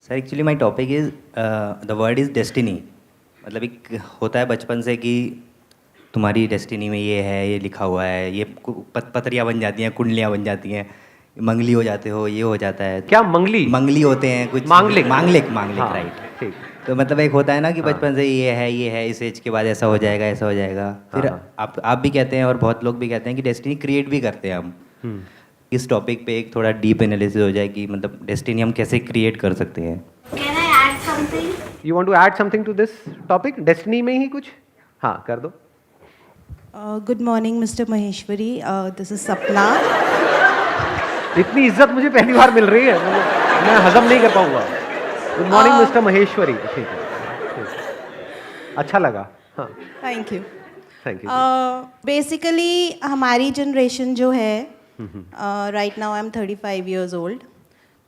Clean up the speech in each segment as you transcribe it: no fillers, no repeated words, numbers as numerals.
Sir actually my topic is the word is destiny. मतलब एक होता है बचपन से कि तुम्हारी डेस्टिनी में ये है, ये लिखा हुआ है, ये पतरियाँ बन जाती हैं, कुंडलियाँ बन जाती हैं, मंगली हो जाते हो, ये हो जाता है। क्या मंगली? मंगली होते हैं कुछ, मांगलिक। मांगलिक मांगलिक हाँ, राइट। ठीक। तो मतलब एक होता है ना कि हाँ। बचपन से ये है, इस एज के बाद ऐसा हो जाएगा, ऐसा हो जाएगा। फिर हाँ। आप भी कहते हैं और बहुत लोग भी कहते हैं कि डेस्टिनी क्रिएट भी करते हैं हम। इस टॉपिक पे एक थोड़ा डीप एनालिसिस हो जाए कि मतलब डेस्टिनी हम कैसे क्रिएट कर सकते हैं। Can I add something? You want to add something to this topic? Destiny में ही कुछ? हाँ, कर दो। Good morning, Mr. Maheshwari. This is Sapna. इतनी इज्जत मुझे पहली बार मिल रही है, मैं हजम नहीं कर पाऊंगा। Good morning mister Maheshwari. ठीक है, ठीक। अच्छा लगा। हाँ, Thank you. Thank you. Basically, हमारी जनरेशन जो है, right now I'm 35 years old.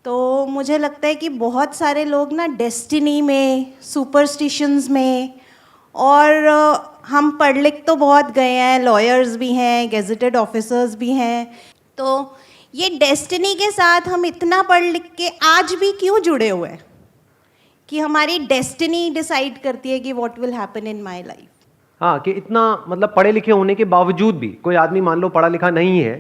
तो मुझे लगता है कि बहुत सारे लोग ना डेस्टिनी में, सुपरस्टिशंस में, और हम पढ़ लिख तो बहुत गए हैं, लॉयर्स भी हैं, गेजेटेड ऑफिसर्स भी हैं। तो ये डेस्टिनी के साथ हम इतना पढ़ लिख के आज भी क्यों जुड़े हुए हैं कि हमारी डेस्टिनी डिसाइड करती है कि what will happen in my life. हाँ, कि इतना मतलब पढ़े लिखे होने के बावजूद भी कोई आदमी मान लो पढ़ा लिखा नहीं है,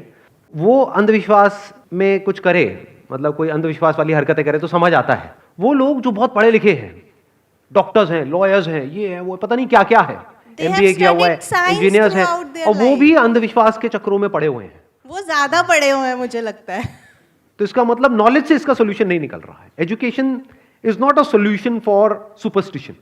वो अंधविश्वास में कुछ करे, मतलब कोई अंधविश्वास वाली हरकतें करे तो समझ आता है। वो लोग जो बहुत पढ़े लिखे हैं, डॉक्टर्स हैं, लॉयर्स हैं, ये है वो, पता नहीं क्या क्या है, एमबीए किया हुआ है, इंजीनियर्स हैं, और वो भी अंधविश्वास के चक्रों में पड़े हुए हैं। वो ज़्यादा पढ़े हुए हैं मुझे लगता है। तो इसका मतलब नॉलेज से इसका सोल्यूशन नहीं निकल रहा है। Education is not a solution for superstition.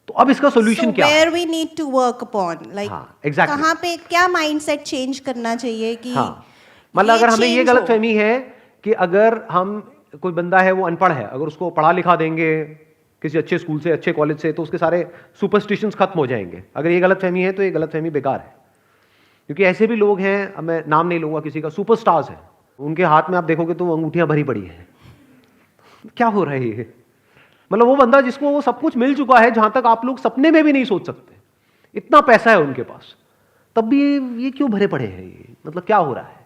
तो अब इसका सोल्यूशन क्या है? Where we need to work upon, like exactly. कहाँ पे क्या माइंडसेट चेंज करना चाहिए कि मतलब अगर हमें ये change गलत हो। फहमी है कि अगर हम कोई बंदा है वो अनपढ़ है, अगर उसको पढ़ा लिखा देंगे किसी अच्छे स्कूल से, अच्छे कॉलेज से, तो उसके सारे सुपरस्टिशंस खत्म हो जाएंगे। अगर ये गलत फहमी है तो ये गलत फहमी बेकार है। क्योंकि ऐसे भी लोग हैं, अब मैं नाम नहीं लूंगा किसी का, सुपरस्टार्स हैं, उनके हाथ में आप देखोगे तो अंगूठियां भरी पड़ी हैं। क्या हो रहा है ये? मतलब वो बंदा जिसको वो सब कुछ मिल चुका है, जहां तक आप लोग सपने में भी नहीं सोच सकते, इतना पैसा है उनके पास, तब भी ये क्यों भरे पड़े हैं? ये मतलब क्या हो रहा है?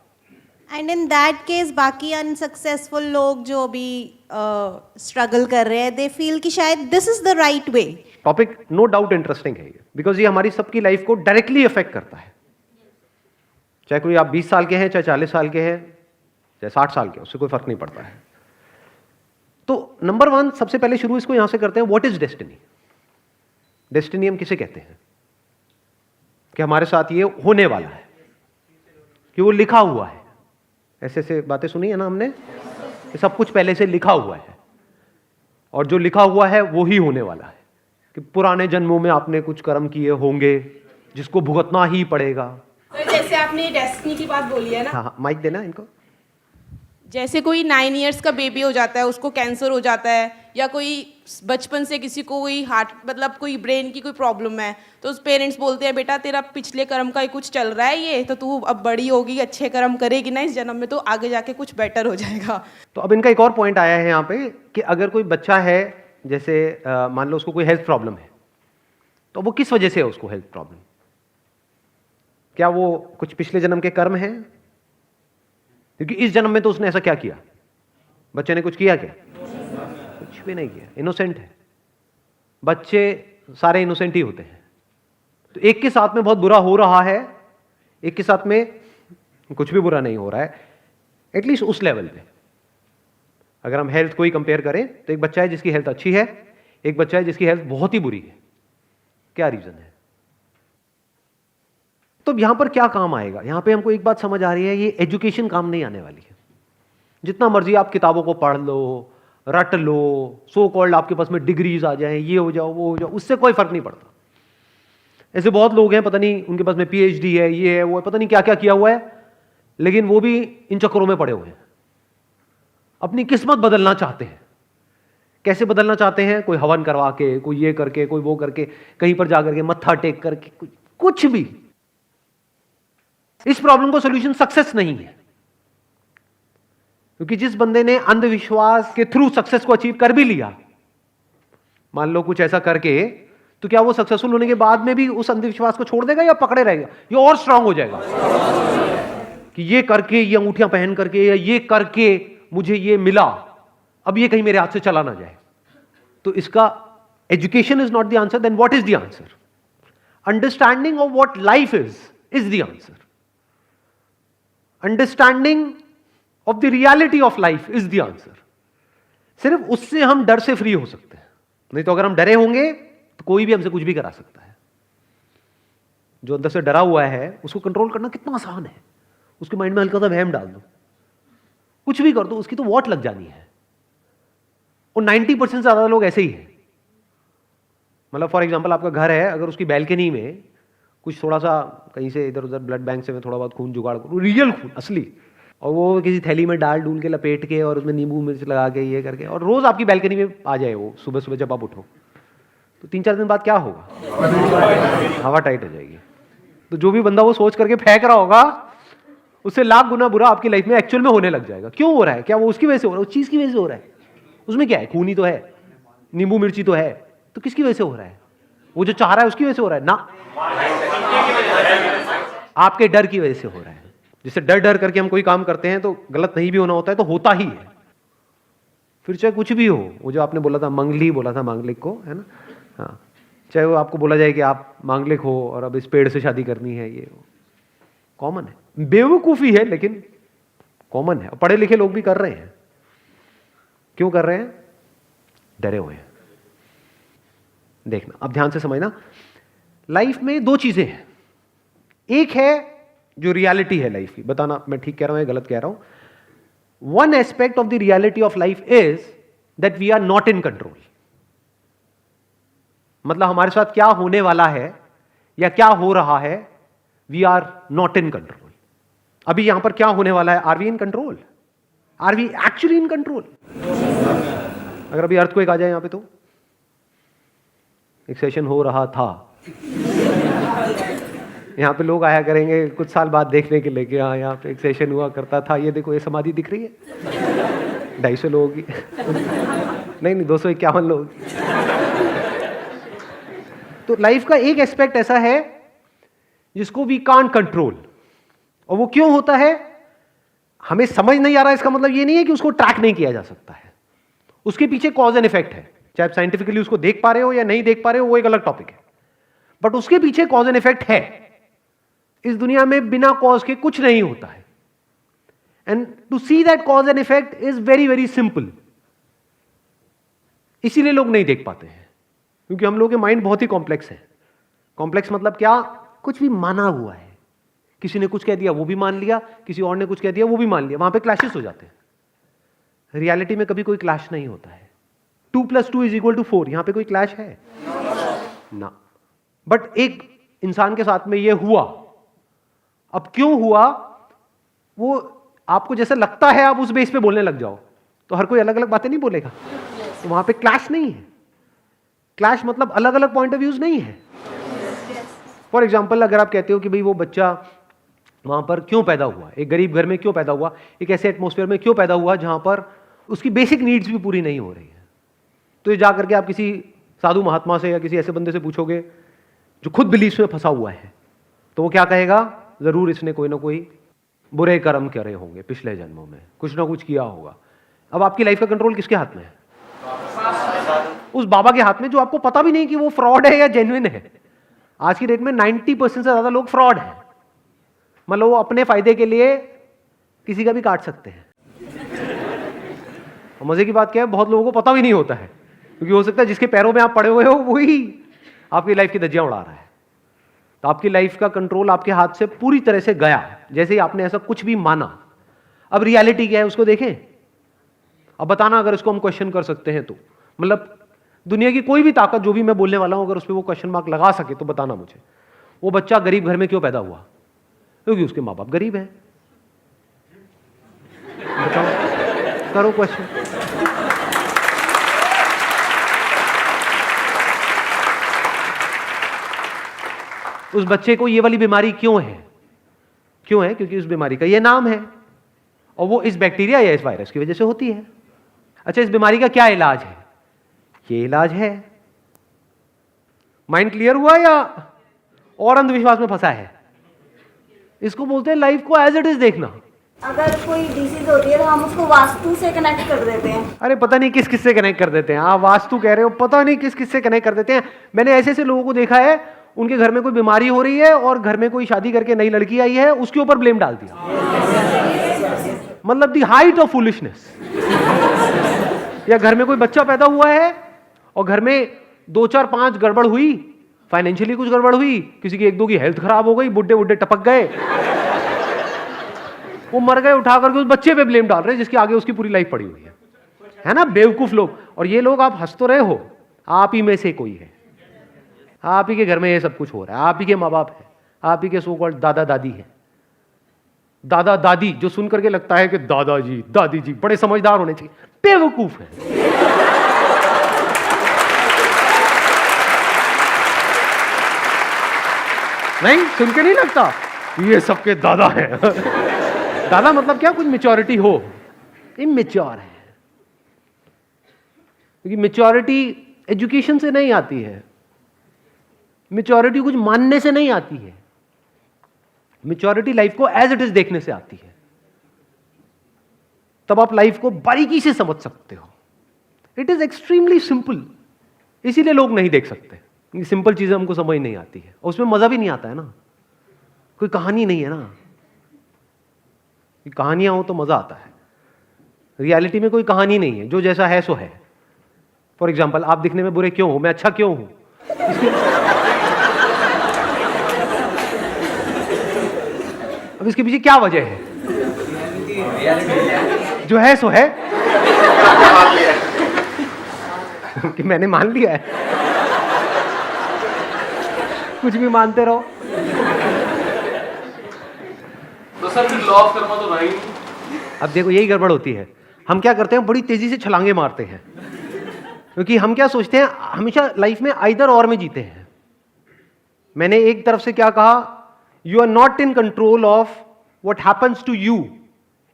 एंड इन दैट केस बाकी अनसक्सेसफुल लोग जो भी स्ट्रगल कर रहे हैं, दे फील कि शायद this is the right way. Topic no doubt interesting है ये, बिकॉज ये हमारी सबकी लाइफ को डायरेक्टली अफेक्ट करता है। चाहे कोई आप 20 साल के हैं, चाहे 40 साल के हैं, चाहे 60 साल के, उससे कोई फर्क नहीं पड़ता है। तो नंबर 1 सबसे पहले शुरू इसको यहां से करते हैं, व्हाट इज डेस्टिनी? डेस्टिनी हम किसे कहते हैं? कि हमारे साथ ये होने वाला है, कि वो लिखा हुआ है। ऐसे ऐसे बातें सुनी है ना हमने, कि सब कुछ पहले से लिखा हुआ है, और जो लिखा हुआ है वो ही होने वाला है। कि पुराने जन्मों में आपने कुछ कर्म किए होंगे जिसको भुगतना ही पड़ेगा। तो जैसे आपने डेस्टिनी की बात बोली है ना, हाँ, माइक देना इनको। जैसे कोई 9 इयर्स का बेबी हो जाता है, उसको कैंसर हो जाता है, या कोई बचपन से किसी को कोई हार्ट मतलब कोई ब्रेन की कोई प्रॉब्लम है, तो उस पेरेंट्स बोलते हैं बेटा तेरा पिछले कर्म का ही कुछ चल रहा है, ये तो तू अब बड़ी होगी, अच्छे कर्म करेगी ना इस जन्म में, तो आगे जाके कुछ बेटर हो जाएगा। तो अब इनका एक और पॉइंट आया है यहाँ पे, कि अगर कोई बच्चा है, जैसे मान लो उसको कोई हेल्थ प्रॉब्लम है, तो वो किस वजह से है उसको हेल्थ प्रॉब्लम? क्या वो कुछ पिछले जन्म के कर्म हैं? क्योंकि इस जन्म में तो उसने ऐसा क्या किया? बच्चे ने कुछ किया क्या? कुछ भी नहीं किया, इनोसेंट है। बच्चे सारे इनोसेंट ही होते हैं। तो एक के साथ में बहुत बुरा हो रहा है, एक के साथ में कुछ भी बुरा नहीं हो रहा है, एटलीस्ट उस लेवल पे। अगर हम हेल्थ को ही कंपेयर करें तो एक बच्चा है जिसकी हेल्थ अच्छी है, एक बच्चा है जिसकी हेल्थ बहुत ही बुरी है। क्या रीजन है? तो यहां पर क्या काम आएगा? यहां पे हमको एक बात समझ आ रही है, ये एजुकेशन काम नहीं आने वाली है। जितना मर्जी आप किताबों को पढ़ लो, रट लो, सो कॉल्ड आपके पास में डिग्रीज आ जाए, ये हो जाओ वो हो जाओ, उससे कोई फर्क नहीं पड़ता। ऐसे बहुत लोग हैं, पता नहीं उनके पास में पीएचडी है, ये है वो है, पता नहीं क्या क्या किया हुआ है, लेकिन वो भी इन चक्करों में पड़े हुए हैं। अपनी किस्मत बदलना चाहते हैं। कैसे बदलना चाहते हैं? कोई हवन करवा के, कोई ये करके, कोई वो करके, कहीं पर जाकर के मत्था टेक करके, कुछ भी। इस प्रॉब्लम को सॉल्यूशन सक्सेस नहीं है, क्योंकि जिस बंदे ने अंधविश्वास के थ्रू सक्सेस को अचीव कर भी लिया, मान लो कुछ ऐसा करके, तो क्या वो सक्सेसफुल होने के बाद में भी उस अंधविश्वास को छोड़ देगा या पकड़े रहेगा? ये और स्ट्रांग हो जाएगा कि ये करके, ये अंगूठियां पहन करके, या ये करके मुझे ये मिला, अब ये कहीं मेरे हाथ से चला ना जाए। तो इसका education is not the answer, then what is the answer? Understanding of what life is the answer. Understanding of the reality of life is the answer. सिर्फ उससे हम डर से फ्री हो सकते हैं, नहीं तो अगर हम डरे होंगे तो कोई भी हमसे कुछ भी करा सकता है। जो अंदर से डरा हुआ है उसको कंट्रोल करना कितना आसान है। उसके माइंड में हल्का सा वहम डाल दो, कुछ भी कर दो, उसकी तो वॉट लग जानी है। और 90% से ज्यादा लोग ऐसे ही हैं। मतलब फॉर एग्जांपल आपका घर है, अगर उसकी बैल्कनी में कुछ थोड़ा सा कहीं से इधर उधर ब्लड बैंक से मैं थोड़ा बहुत खून जुगाड़ करूँ, रियल खून असली, और वो किसी थैली में डाल डूल के लपेट के और उसमें नींबू मिर्च लगा के ये करके, और रोज आपकी बैल्कनी में आ जाए वो सुबह सुबह जब आप उठो, तो 3-4 दिन बाद क्या होगा? हवा टाइट हो जाएगी। तो जो भी बंदा वो सोच करके फेंक रहा होगा, उससे लाख गुना बुरा आपकी लाइफ में एक्चुअल में होने लग जाएगा। क्यों हो रहा है? क्या वो उसकी वजह से हो रहा है? उस चीज की वजह से हो रहा है? उसमें क्या है? खून ही तो है, नींबू मिर्ची तो है, तो किसकी वजह से हो रहा है? वो जो चाह रहा है उसकी वजह से हो रहा है ना, आपके डर की वजह से हो रहा है। जिससे डर डर करके हम कोई काम करते हैं तो गलत नहीं भी होना होता है, तो होता ही है। फिर चाहे कुछ भी हो, वो जो आपने बोला था मंगली बोला था मांगलिक को, है ना, हाँ, चाहे वो आपको बोला जाए कि आप मांगलिक हो और अब इस पेड़ से शादी करनी है, ये कॉमन है, बेवकूफी है लेकिन कॉमन है। पढ़े लिखे लोग भी कर रहे हैं। क्यों कर रहे हैं? डरे हुए हैं। देखना, अब ध्यान से समझना, लाइफ में 2 चीजें हैं। एक है जो रियलिटी है लाइफ की, बताना मैं ठीक कह रहा हूं या गलत कह रहा हूं। One aspect of the reality of life is that we are not in control. मतलब हमारे साथ क्या होने वाला है या क्या हो रहा है, we are not in control. अभी यहां पर क्या होने वाला है, are we in control? Are we actually in control? अगर अभी अर्थक्वेक आ जाए यहां पे, तो एक सेशन हो रहा था, यहां पे लोग आया करेंगे कुछ साल बाद देखने के लिए कि हाँ यहां पे एक सेशन हुआ करता था, ये देखो ये समाधि दिख रही है, 250 लोगों की नहीं 251 लोग। तो लाइफ का एक एस्पेक्ट ऐसा है जिसको वी कांट कंट्रोल। और वो क्यों होता है हमें समझ नहीं आ रहा। इसका मतलब ये नहीं है कि उसको ट्रैक नहीं किया जा सकता है, उसके पीछे कॉज एंड इफेक्ट है। चाहे आप साइंटिफिकली उसको देख पा रहे हो या नहीं देख पा रहे हो, वो एक अलग टॉपिक है, बट उसके पीछे कॉज एंड इफेक्ट है। इस दुनिया में बिना कॉज के कुछ नहीं होता है, and to see that cause and effect is very very simple. इसीलिए लोग नहीं देख पाते हैं, क्योंकि हम लोगों के माइंड बहुत ही कॉम्प्लेक्स है। कॉम्प्लेक्स मतलब क्या? कुछ भी माना हुआ है, किसी ने कुछ कह दिया वो भी मान लिया, किसी और ने कुछ कह दिया वो भी मान लिया, वहां पे क्लैशेस हो जाते हैं। रियलिटी में कभी कोई क्लैश नहीं होता है। 2 + 2 = 4, यहां पे कोई क्लैश है ना। बट एक इंसान के साथ में ये हुआ। अब क्यों हुआ वो आपको जैसे लगता है, आप उस बेस पे बोलने लग जाओ तो हर कोई अलग अलग बातें नहीं बोलेगा, तो वहां पे क्लैश नहीं है। क्लैश मतलब अलग अलग पॉइंट ऑफ व्यूज नहीं है। फॉर एग्जाम्पल, अगर आप कहते हो कि भाई वो बच्चा वहां पर क्यों पैदा हुआ, एक गरीब घर में क्यों पैदा हुआ, एक ऐसे एटमॉस्फेयर में क्यों पैदा हुआ जहां पर उसकी बेसिक नीड्स भी पूरी नहीं हो रही है, तो ये जाकर के आप किसी साधु महात्मा से या किसी ऐसे बंदे से पूछोगे जो खुद बिलीफ में फंसा हुआ है, तो वो क्या कहेगा? जरूर इसने कोई ना कोई बुरे कर्म करे होंगे, पिछले जन्मों में कुछ ना कुछ किया होगा। अब आपकी लाइफ का कंट्रोल किसके हाथ में है? उस बाबा के हाथ में, जो आपको पता भी नहीं कि वो फ्रॉड है या जेन्युइन है। आज की डेट में 90% से ज्यादा लोग फ्रॉड हैं। मतलब वो अपने फायदे के लिए किसी का भी काट सकते हैं। और मजे की बात क्या है, बहुत लोगों को पता भी नहीं होता है, क्योंकि हो सकता है जिसके पैरों में आप पड़े हुए हो वही आपकी लाइफ की धज्जियां उड़ा रहा है। तो आपकी लाइफ का कंट्रोल आपके हाथ से पूरी तरह से गया, जैसे ही आपने ऐसा कुछ भी माना। अब रियलिटी क्या है उसको देखें। अब बताना, अगर इसको हम क्वेश्चन कर सकते हैं तो, मतलब दुनिया की कोई भी ताकत जो भी मैं बोलने वाला हूं, अगर उस पर वो क्वेश्चन मार्क लगा सके तो बताना मुझे, वो बच्चा गरीब घर में क्यों पैदा हुआ? क्योंकि उसके माँ बाप गरीब हैं। बताओ, करो क्वेश्चन। उस बच्चे को ये वाली बीमारी क्यों है? क्यों है? क्योंकि उस बीमारी का ये नाम है, और वो इस बैक्टीरिया या इस वायरस की वजह से होती है। अच्छा, इस बीमारी का क्या इलाज है? ये इलाज है। माइंड क्लियर हुआ या और अंधविश्वास में फंसा है? इसको बोलते हैं लाइफ को एज इट इज देखना। अगर कोई डिसीज होती है तो हम उसको वास्तु से कनेक्ट कर देते हैं। अरे पता नहीं किस किस से कनेक्ट कर देते हैं। आप वास्तु कह रहे हो, पता नहीं किस किस से कनेक्ट कर देते हैं। मैंने ऐसे ऐसे लोगों को देखा है, उनके घर में कोई बीमारी हो रही है और घर में कोई शादी करके नई लड़की आई है, उसके ऊपर ब्लेम डाल दिया। मतलब द हाइट ऑफ फुलिशनेस। या घर में कोई बच्चा पैदा हुआ है और घर में 2 4 5 गड़बड़ हुई, फाइनेंशियली कुछ गड़बड़ हुई, किसी की 1 2 की हेल्थ खराब हो गई, बुड्ढे बुड्ढे टपक गए, वो मर गए, उठा करके उस बच्चे पे ब्लेम डाल रहे हैं जिसके आगे उसकी पूरी लाइफ पड़ी हुई है ना। बेवकूफ लोग। और ये लोग, आप हंस तो रहे हो, आप ही में से कोई है। आप ही के घर में ये सब कुछ हो रहा है, आप ही के माँ बाप है, आप ही के सो कॉल्ड दादा दादी है। दादा दादी जो सुन करके लगता है कि दादाजी दादी जी बड़े समझदार होने चाहिए, बेवकूफ है। नहीं, सुन के नहीं लगता ये सबके दादा है। दादा मतलब क्या, कुछ मेच्योरिटी हो। इमेच्योर है, क्योंकि मेच्योरिटी एजुकेशन से नहीं आती है, मेच्योरिटी कुछ मानने से नहीं आती है, मेच्योरिटी लाइफ को एज इट इज देखने से आती है। तब आप लाइफ को बारीकी से समझ सकते हो। इट इज एक्सट्रीमली सिंपल, इसीलिए लोग नहीं देख सकते। सिंपल चीजें हमको समझ नहीं आती है, और उसमें मजा भी नहीं आता है ना। कोई कहानी नहीं है ना, कहानियां हो तो मजा आता है। रियलिटी में कोई कहानी नहीं है, जो जैसा है सो है। फॉर एग्जाम्पल, आप दिखने में बुरे क्यों हो, मैं अच्छा क्यों हूं, अब इसके पीछे क्या वजह है? जो है सो है कि मैंने मान लिया है। कुछ भी मानते रहो। तो सर फिर लॉ ऑफ कर्मा तो रहा ही नहीं। अब देखो, यही गड़बड़ होती है। हम क्या करते हैं, बड़ी तेजी से छलांगे मारते हैं, क्योंकि हम क्या सोचते हैं, हमेशा लाइफ में आइदर और में जीते हैं। मैंने एक तरफ से क्या कहा, you are not in control of what happens to you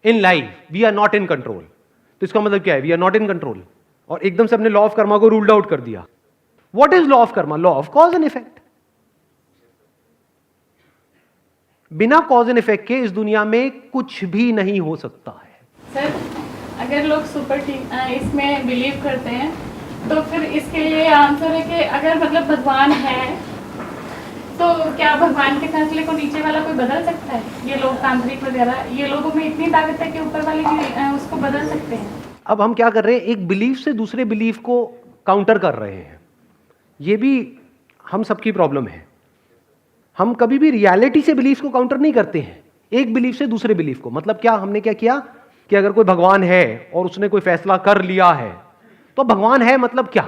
in life, we are not in control. तो इसका मतलब क्या है, we are not in control. और एकदम से अपने लॉ ऑफ कर्मा को रूल्ड आउट कर दिया। What is law of Karma? Law of cause and effect. बिना कॉज एंड इफेक्ट के इस दुनिया में कुछ भी नहीं हो सकता है। सर, अगर लोग इसमें बिलीव करते हैं तो फिर इसके लिए आंसर है कि अगर मतलब भगवान है तो क्या भगवान के फैसले को नीचे वाला कोई बदल सकता है? ये लोग तांत्रिक वगैरह, ये लोगों में इतनी ताकत है कि ऊपर वाले भी उसको बदल सकते हैं। अब हम क्या कर रहे हैं, एक बिलीफ से दूसरे बिलीफ को काउंटर कर रहे हैं। ये भी हम सबकी प्रॉब्लम है। हम कभी भी रियलिटी से बिलीफ को काउंटर नहीं करते हैं, एक बिलीफ से दूसरे बिलीफ को। मतलब क्या, हमने क्या किया कि अगर कोई भगवान है और उसने कोई फैसला कर लिया है तो भगवान है, मतलब क्या?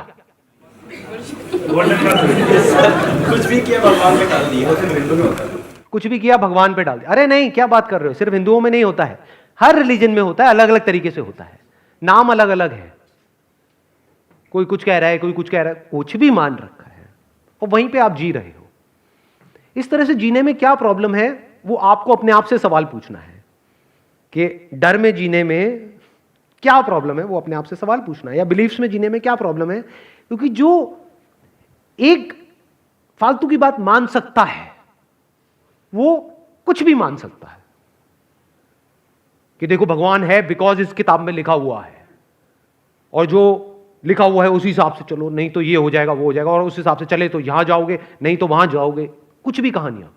कुछ भी किया भगवान पे डाल दिया, सिर्फ हिंदू में होता है। कुछ भी किया भगवान पे डाल दिया। अरे नहीं, क्या बात कर रहे हो, सिर्फ हिंदुओं में नहीं होता है, हर रिलीजन में होता है, अलग अलग तरीके से होता है, नाम अलग अलग है। कोई कुछ कह रहा है, कोई कुछ कह रहा है, कुछ भी मान रखा है और वहीं पे आप जी रहे हो। इस तरह से जीने में क्या प्रॉब्लम है, वो आपको अपने आप से सवाल पूछना है कि डर में जीने में क्या प्रॉब्लम है, वो अपने आप से सवाल पूछना है। या बिलीफ्स में जीने में क्या प्रॉब्लम है, क्योंकि जो एक फालतू की बात मान सकता है वो कुछ भी मान सकता है कि देखो भगवान है बिकॉज इस किताब में लिखा हुआ है, और जो लिखा हुआ है उसी हिसाब से चलो, नहीं तो ये हो जाएगा वो हो जाएगा, और उस हिसाब से चले तो यहां जाओगे, नहीं तो वहां जाओगे। कुछ भी कहानियां।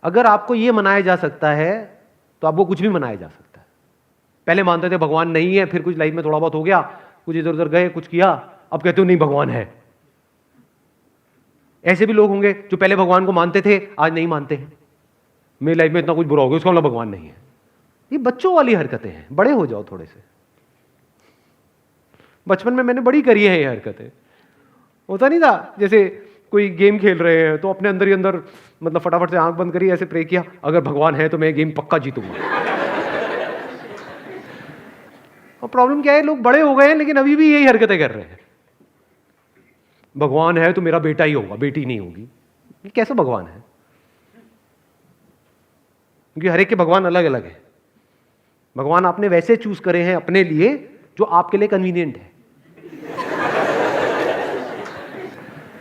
अगर आपको यह मनाया जा सकता है तो आपको कुछ भी मनाया जा सकता है। पहले मानते थे भगवान नहीं है, फिर कुछ लाइफ में थोड़ा बहुत हो गया, कुछ इधर उधर गए, कुछ किया, अब कहते हो नहीं भगवान है। ऐसे भी लोग होंगे जो पहले भगवान को मानते थे, आज नहीं मानते हैं। मेरी लाइफ में इतना कुछ बुरा हो गया, उसका मतलब भगवान नहीं है। ये बच्चों वाली हरकतें हैं, बड़े हो जाओ थोड़े से। बचपन में मैंने बड़ी करी है ये हरकतें। होता नहीं था, जैसे कोई गेम खेल रहे हैं तो अपने अंदर ही अंदर मतलब फटाफट से आंख बंद करी, ऐसे प्रे किया, अगर भगवान है तो मैं गेम पक्का जीतूंगा। और प्रॉब्लम क्या है, लोग बड़े हो गए हैं लेकिन अभी भी यही हरकतें कर रहे हैं। भगवान है तो मेरा बेटा ही होगा, बेटी नहीं होगी। ये कैसा भगवान है? क्योंकि हर एक के भगवान अलग अलग है। भगवान आपने वैसे चूज करे हैं अपने लिए जो आपके लिए कन्वीनियंट है।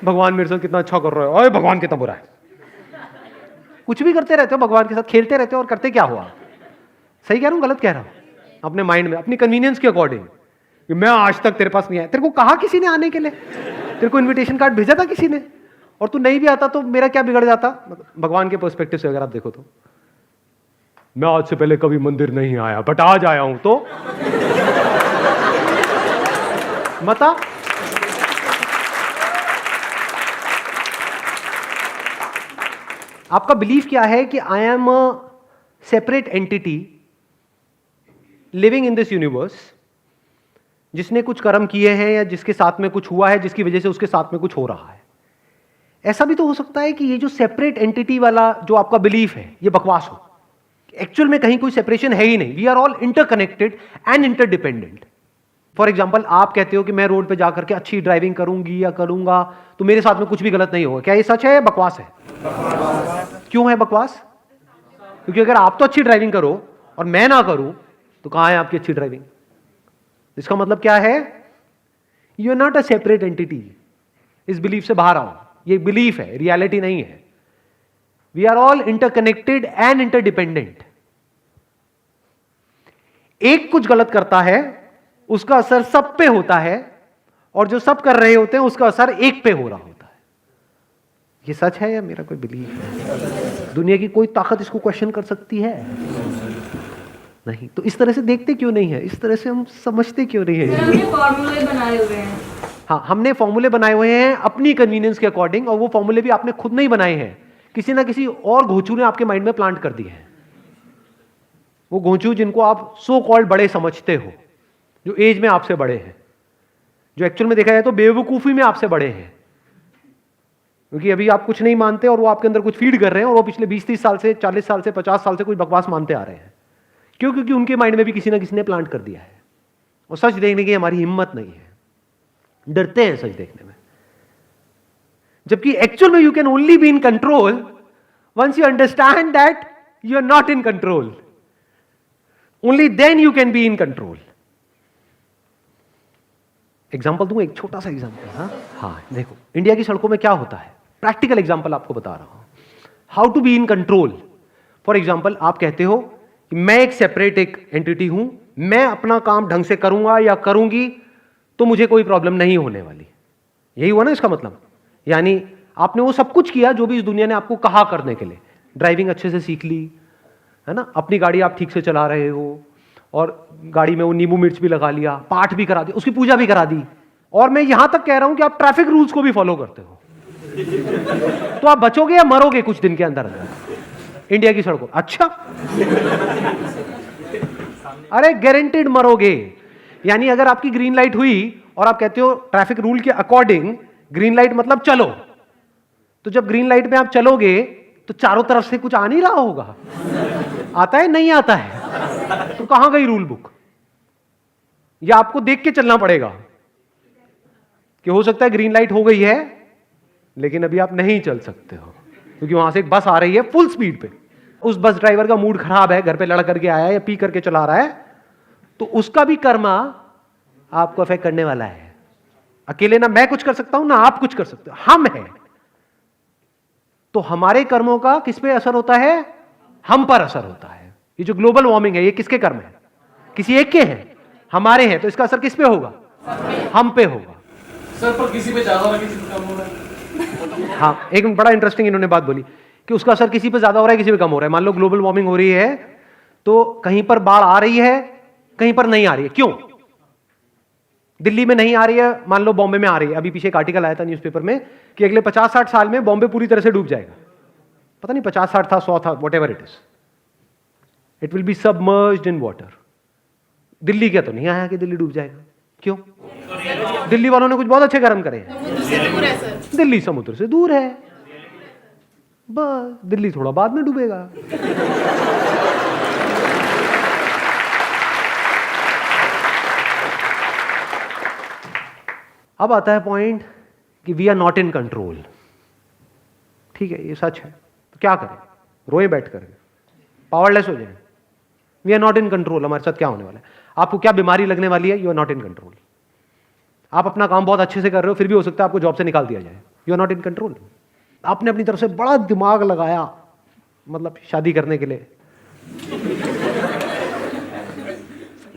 भगवान मेरे साथ कितना अच्छा कर रहा है, ओए भगवान कितना बुरा है। कुछ भी करते रहते हो भगवान के साथ, खेलते रहते हो, और करते क्या हुआ? सही कह रहा हूं गलत कह रहा हूं? अपने माइंड में अपनी कन्वीनियंस के अकॉर्डिंग, मैं आज तक तेरे पास नहीं आया, तेरे को कहा किसी ने आने के लिए, तेरे को इन्विटेशन कार्ड भेजा था किसी ने, और तू नहीं भी आता तो मेरा क्या बिगड़ जाता? भगवान के पर्सपेक्टिव से अगर आप देखो तो मैं आज से पहले कभी मंदिर नहीं आया बट आज आया हूं तो मता आपका बिलीफ क्या है कि I am a separate entity living in this universe, जिसने कुछ कर्म किए हैं या जिसके साथ में कुछ हुआ है जिसकी वजह से उसके साथ में कुछ हो रहा है। ऐसा भी तो हो सकता है कि ये जो सेपरेट एंटिटी वाला जो आपका बिलीफ है ये बकवास हो, एक्चुअल में कहीं कोई सेपरेशन है ही नहीं, we are all interconnected and interdependent. For example आप कहते हो कि मैं रोड पे जाकर के अच्छी ड्राइविंग करूंगी या करूंगा तो मेरे साथ में कुछ भी गलत नहीं होगा, क्या ये सच है या बकवास है? क्यों है बकवास? क्योंकि अगर आप तो अच्छी ड्राइविंग करो और मैं ना करूं तो कहां है आपकी अच्छी ड्राइविंग? इसका मतलब क्या है? You are not a separate entity. इस बिलीफ से बाहर आओ, ये बिलीफ है, रियलिटी नहीं है। We are all interconnected and interdependent. एक कुछ गलत करता है उसका असर सब पे होता है, और जो सब कर रहे होते हैं उसका असर एक पे हो रहा होता है। ये सच है या मेरा कोई बिलीफ है? दुनिया की कोई ताकत इसको क्वेश्चन कर सकती है? नहीं। तो इस तरह से देखते क्यों नहीं है? इस तरह से हम समझते क्यों नहीं है? हमने फॉर्मूले बनाए हुए हैं। हाँ, हमने फॉर्मूले बनाए हुए हैं अपनी कन्वीनियंस के अकॉर्डिंग, और वो फॉर्मूले भी आपने खुद नहीं बनाए हैं, किसी ना किसी और घोंचू ने आपके माइंड में प्लांट कर दिए हैं। वो घोंचू जिनको आप सो कॉल्ड बड़े समझते हो, जो एज में आपसे बड़े हैं, जो एक्चुअल में देखा जाए तो बेवकूफी में आपसे बड़े हैं, क्योंकि अभी आप कुछ नहीं मानते और वो आपके अंदर कुछ फीड कर रहे हैं, और वो पिछले 20-30 साल से, 40 साल से, 50 साल से कुछ बकवास मानते आ रहे हैं। क्यों? क्योंकि उनके माइंड में भी किसी ना किसी ने प्लांट कर दिया है, और सच देखने की हमारी हिम्मत नहीं है, डरते हैं सच देखने में। जबकि एक्चुअल में you can only be in control once you understand that you are not in control, only then you can be in control. Example दूं, एक छोटा सा एग्जाम्पल। हाँ, देखो इंडिया की सड़कों में क्या होता है, प्रैक्टिकल एग्जाम्पल आपको बता रहा हूं, how to be in control. For example आप कहते हो कि मैं एक सेपरेट एक एंटिटी हूं, मैं अपना काम ढंग से करूंगा या करूंगी तो मुझे कोई प्रॉब्लम नहीं होने वाली। यही हुआ ना इसका मतलब? यानी आपने वो सब कुछ किया जो भी इस दुनिया ने आपको कहा करने के लिए, ड्राइविंग अच्छे से सीख ली है ना, अपनी गाड़ी आप ठीक से चला रहे हो, और गाड़ी में वो नींबू मिर्च भी लगा लिया, पाठ भी करा दिया, उसकी पूजा भी करा दी, और मैं यहां तक कह रहा हूं कि आप ट्रैफिक रूल्स को भी फॉलो करते हो, तो आप बचोगे या मरोगे कुछ दिन के अंदर अंदर इंडिया की सड़कों? अच्छा, अरे गारंटेड मरोगे। यानी अगर आपकी ग्रीन लाइट हुई और आप कहते हो ट्रैफिक रूल के अकॉर्डिंग ग्रीन लाइट मतलब चलो, तो जब ग्रीन लाइट में आप चलोगे तो चारों तरफ से कुछ आ नहीं रहा होगा? आता है? नहीं आता है? तो कहां गई रूल बुक? या आपको देख के चलना पड़ेगा कि हो सकता है ग्रीन लाइट हो गई है लेकिन अभी आप नहीं चल सकते हो, क्योंकि वहां से एक बस आ रही है फुल स्पीड पे। उस बस ड्राइवर का मूड खराब है, घर पे लड़ करके आया है या पी करके चला रहा है, तो उसका भी कर्मा आपको अफेक्ट करने वाला है। अकेले ना मैं कुछ कर सकता हूं ना आप कुछ कर सकते हो, हम हैं। तो हमारे कर्मों का किस पे असर होता है? हम पर असर होता है। ये जो ग्लोबल वार्मिंग है ये किसके कर्म है? किसी एक के हैं, हमारे हैं, तो इसका असर किस पे होगा? हम पे होगा। सर पर किसी पे ज्यादा हो रहा है, किसी पे कम हो रहा है। हाँ, एक बड़ा इंटरेस्टिंग इन्होंने बात बोली कि उसका असर किसी पे ज्यादा हो रहा है, किसी पे कम हो रहा है। मान लो ग्लोबल वार्मिंग हो रही है तो कहीं पर बाढ़ आ रही है, कहीं पर नहीं आ रही है। क्यों? दिल्ली में नहीं आ रही है, मान लो बॉम्बे में आ रही है। अभी पीछे एक आर्टिकल आया था न्यूज़पेपर में कि अगले 50-60 साल में बॉम्बे पूरी तरह से डूब जाएगा। पता नहीं 50-60 था, 100 था, whatever it is, it will be submerged in water. Delhi क्या तो नहीं आया कि दिल्ली डूब जाएगा। क्यों? दिल्ली वालों ने कुछ बहुत अच्छे कर्म करे हैं। दिल्ली समुद्र से दूर है, बस दिल्ली थोड़ा बाद में डूबेगा। अब आता है पॉइंट कि we are not in control. ठीक है, ये सच है, तो क्या करें? रोए बैठ कर, पावरलेस हो जाए। We are not in control. हमारे साथ क्या होने वाला है? आपको क्या बीमारी लगने वाली है? You are not in control. आप अपना काम बहुत अच्छे से कर रहे हो, फिर भी हो सकता है आपको जॉब से निकाल दिया जाए। You are not in control. आपने अपनी तरफ से बड़ा दिमाग लगाया, मतलब शादी करने के लिए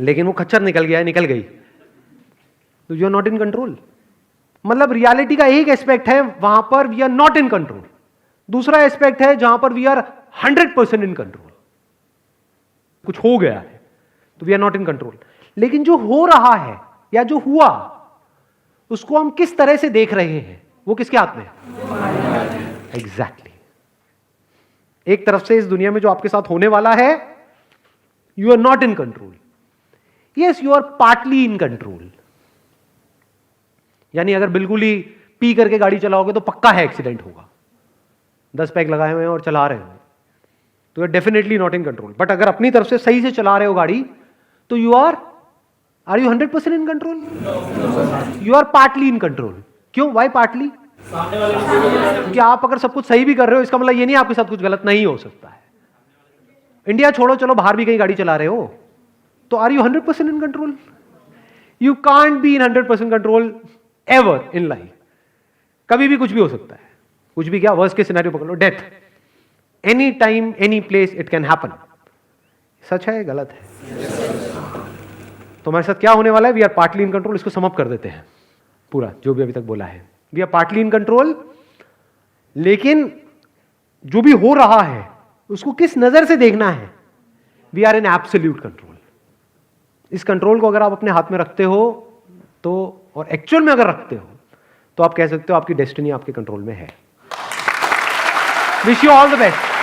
लेकिन वो खच्चर निकल गया, निकल गई, तो you are not in control. मतलब रियलिटी का एक एस्पेक्ट है वहां पर we are not in control, दूसरा एस्पेक्ट है जहां पर वी आर 100% इन कंट्रोल। कुछ हो गया है तो we are not in control. लेकिन जो हो रहा है या जो हुआ उसको हम किस तरह से देख रहे हैं वो किसके हाथ में है? एग्जैक्टली। एक तरफ से इस दुनिया में जो आपके साथ होने वाला है, you are not in control. Yes, you are partly in control. यानी अगर बिल्कुल ही पी करके गाड़ी चलाओगे तो पक्का है एक्सीडेंट होगा। 10 पैक लगाए हुए हैं और चला रहे हो तो you are definitely not in control. But अगर अपनी तरफ से सही से चला रहे हो गाड़ी तो you are you 100% in control? You are partly in control. क्यों? Why partly? क्योंकि आप अगर सब कुछ सही भी कर रहे हो इसका मतलब ये नहीं आपके साथ कुछ गलत नहीं हो सकता है। इंडिया छोड़ो, चलो बाहर भी कहीं गाड़ी चला रहे हो तो are you 100% in control? You can't be in 100% control ever in life. कभी भी कुछ भी हो सकता है। कुछ भी क्या, वर्स्ट केस सिनेरियो पकड़ लो, death. Any time any place it can happen. सच है, गलत है? तो हमारे साथ क्या होने वाला है? We are partly in control. इसको सम अप कर देते हैं पूरा जो भी अभी तक बोला है। We are partly in control, लेकिन जो भी हो रहा है उसको किस नजर से देखना है? We are in absolute control. इस कंट्रोल को अगर आप अपने हाथ में रखते हो तो, और एक्चुअल में अगर रखते हो तो आप कह सकते हो आपकी डेस्टिनी आपके कंट्रोल में है। Wish you all the best.